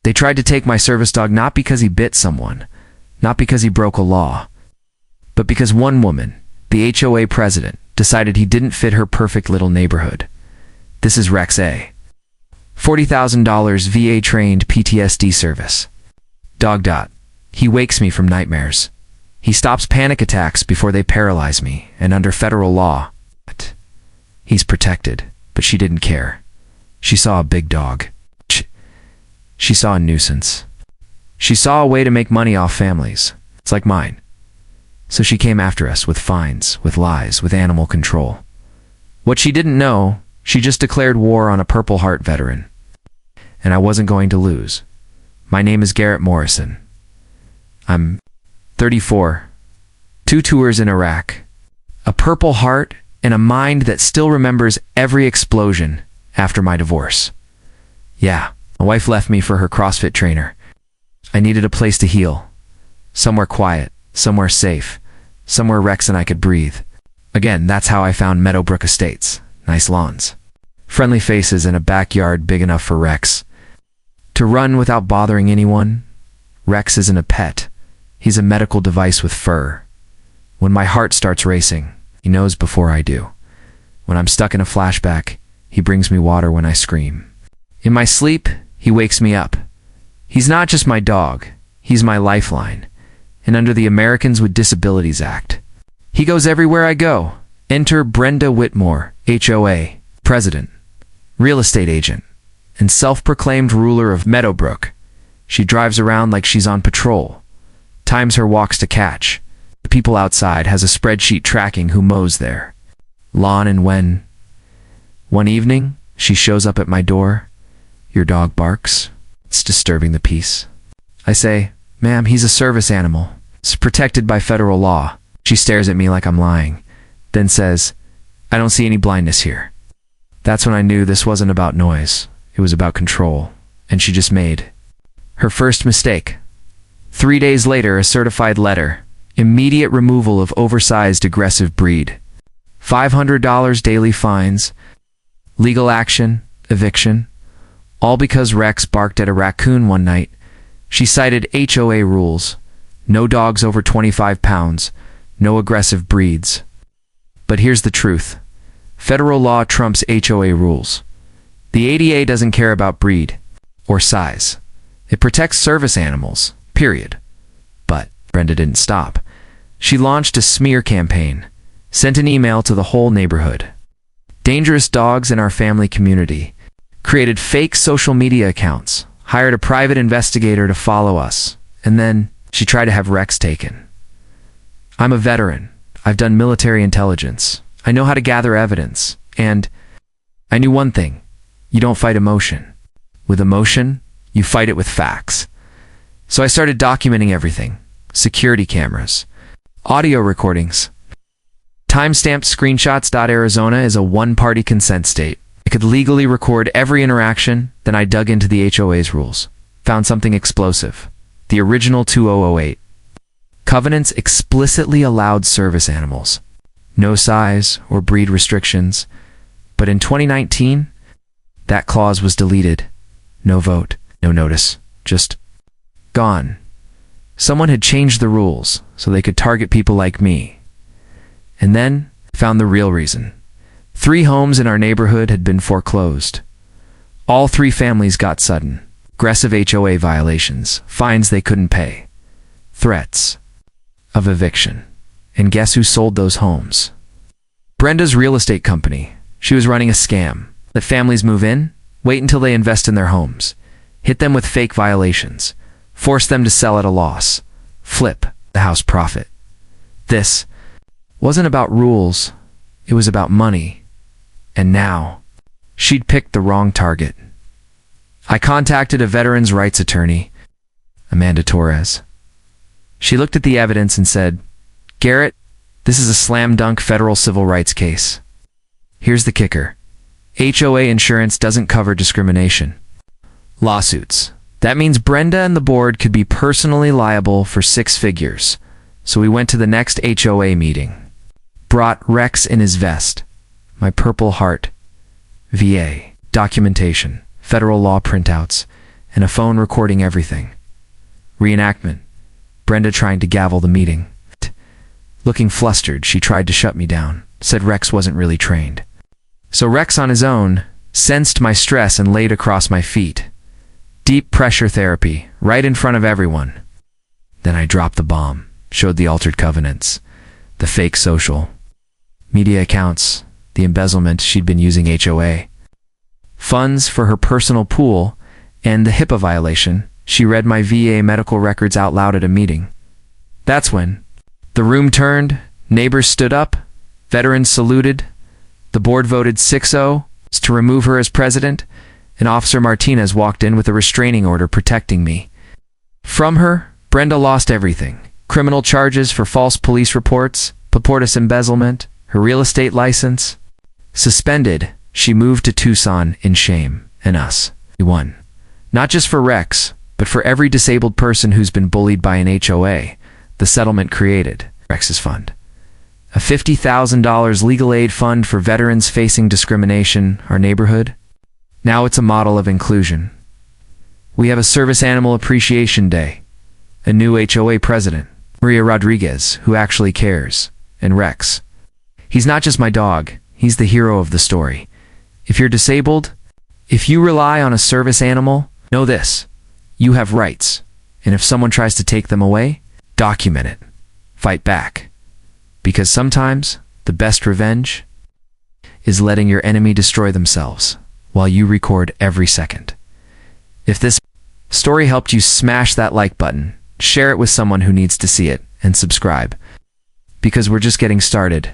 They tried to take my service dog not because he bit someone, not because he broke a law, but because one woman, the HOA president, decided he didn't fit her perfect little neighborhood. This is Rex A. $40,000 VA-trained PTSD service. Dog. He wakes me from nightmares. He stops panic attacks before they paralyze me, and under federal law, he's protected, but she didn't care. She saw a big dog. She saw a nuisance. She saw a way to make money off families. It's like mine. So she came after us with fines, with lies, with animal control. What she didn't know, she just declared war on a Purple Heart veteran. And I wasn't going to lose. My name is Garrett Morrison. I'm 34, 2 tours in Iraq, a Purple Heart, and a mind that still remembers every explosion after my divorce. Yeah, my wife left me for her CrossFit trainer. I needed a place to heal. Somewhere quiet, somewhere safe, somewhere Rex and I could breathe. Again, that's how I found Meadowbrook Estates. Nice lawns, friendly faces, and a backyard big enough for Rex to run without bothering anyone. Rex isn't a pet. He's a medical device with fur. When my heart starts racing, he knows before I do. When I'm stuck in a flashback, he brings me water when I scream. In my sleep, he wakes me up. He's not just my dog, he's my lifeline. And under the Americans with Disabilities Act, he goes everywhere I go. Enter Brenda Whitmore, HOA, president, real estate agent, and self-proclaimed ruler of Meadowbrook. She drives around like she's on patrol, times her walks to catch. The people outside has a spreadsheet tracking who mows their lawn and when. One evening, she shows up at my door. Your dog barks. It's disturbing the peace. I say, ma'am, he's a service animal. It's protected by federal law. She stares at me like I'm lying, then says, I don't see any blindness here. That's when I knew this wasn't about noise. It was about control. And she just made her first mistake. 3 days later, a certified letter. Immediate removal of oversized aggressive breed. $500 daily fines. Legal action. Eviction. All because Rex barked at a raccoon one night. She cited HOA rules. No dogs over 25 pounds. No aggressive breeds. But here's the truth. Federal law trumps HOA rules. The ADA doesn't care about breed or size. It protects service animals, period. But Brenda didn't stop. She launched a smear campaign, sent an email to the whole neighborhood. Dangerous dogs in our family community. Created fake social media accounts, hired a private investigator to follow us, and then she tried to have Rex taken. I'm a veteran. I've done military intelligence. I know how to gather evidence. And I knew one thing. You don't fight emotion. With emotion, you fight it with facts. So I started documenting everything. Security cameras, audio recordings, timestamped screenshots. Arizona is a one-party consent state. I could legally record every interaction. Then I dug into the HOA's rules. Found something explosive. The original 2008. Covenants explicitly allowed service animals. No size or breed restrictions. But in 2019, that clause was deleted. No vote, no notice, just gone. Someone had changed the rules so they could target people like me. And then found the real reason. 3 homes in our neighborhood had been foreclosed. All 3 families got sudden, aggressive HOA violations, fines they couldn't pay, threats of eviction. And guess who sold those homes? Brenda's real estate company. She was running a scam. Let families move in, wait until they invest in their homes, hit them with fake violations, force them to sell at a loss, flip the house profit. This wasn't about rules, it was about money. And now, she'd picked the wrong target. I contacted a veterans' rights attorney, Amanda Torres. She looked at the evidence and said, Garrett, this is a slam-dunk federal civil rights case. Here's the kicker. HOA insurance doesn't cover discrimination. Lawsuits. That means Brenda and the board could be personally liable for 6 figures. So we went to the next HOA meeting. Brought Rex in his vest. My Purple Heart. VA. Documentation. Federal law printouts. and a phone recording everything. Reenactment. Brenda trying to gavel the meeting. Looking flustered, she tried to shut me down, said Rex wasn't really trained. So Rex on his own sensed my stress and laid across my feet. Deep pressure therapy, right in front of everyone. Then I dropped the bomb, showed the altered covenants, the fake social media accounts, the embezzlement she'd been using HOA funds for her personal pool, and the HIPAA violation. She read my VA medical records out loud at a meeting. That's when the room turned, neighbors stood up, veterans saluted, the board voted 6-0 to remove her as president, and Officer Martinez walked in with a restraining order protecting me. From her, Brenda lost everything. Criminal charges for false police reports, purported embezzlement, her real estate license. Suspended, she moved to Tucson in shame, and us. We won. Not just for Rex, but for every disabled person who's been bullied by an HOA. The settlement created Rex's fund. A $50,000 legal aid fund for veterans facing discrimination, our neighborhood. Now it's a model of inclusion. We have a Service Animal Appreciation Day, a new HOA president, Maria Rodriguez, who actually cares, and Rex. He's not just my dog, he's the hero of the story. If you're disabled, if you rely on a service animal, know this: you have rights, and if someone tries to take them away, document it. Fight back. Because sometimes, the best revenge is letting your enemy destroy themselves while you record every second. If this story helped you, smash that like button, share it with someone who needs to see it, and subscribe. Because we're just getting started.